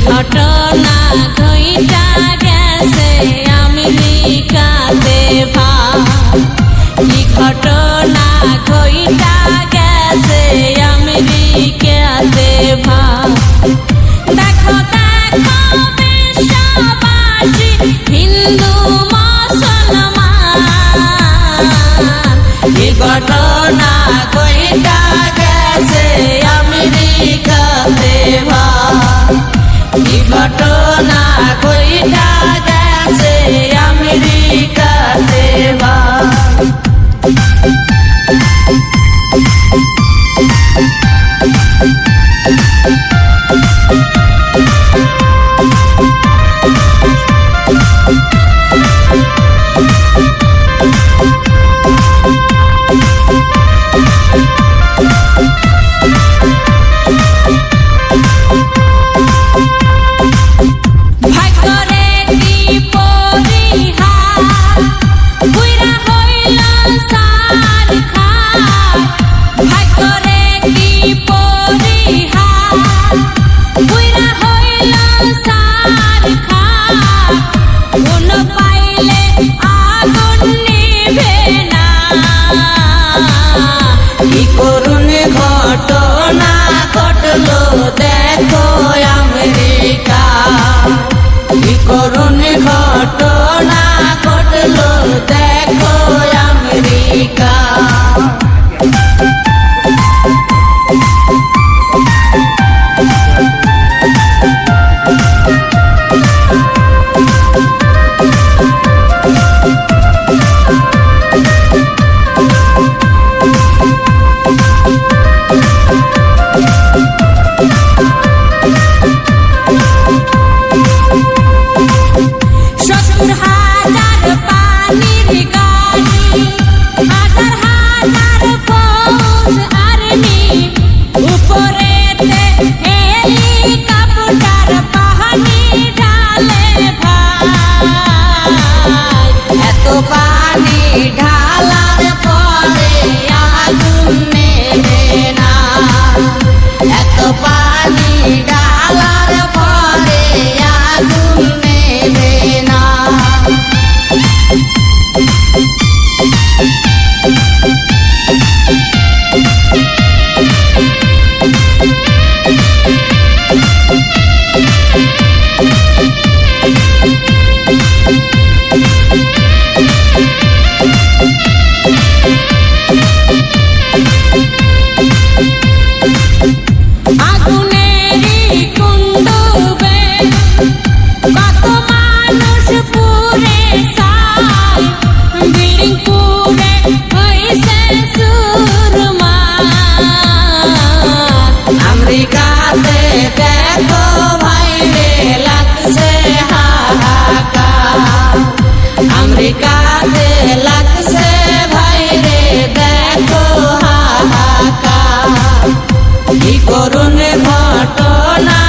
ঘটনা ঘইটা গেছে আমেরিকাতে ভাই, কি ঘটনা ঘইটা গেছে আমেরিকাতে ভাই। দেখো দেখো বিশ্ববাসী হিন্দু মুসলমান, কি ঘটনা ঘইটা গেছে আমেরিকাতে ভাই, কি ঘটনা ঘইটা গেছে আমেরিকাতে ভাই। কি করুণ ঘটনা ঘটলো দেখো আমেরিকা, কি করুণ ঘটনা ঘটলো দেখো আমেরিকা। পানি ঢালার পরে আগুন নেবে না, এত পানি ঢালার পরে আগুন নেবে না। আমেরিকাতে দেখো ভাইরে লাগছে হাহাকার, আমেরিকাতে লাগছে ভাইরে দেখো হাহাকার, কি করুণ ঘটনা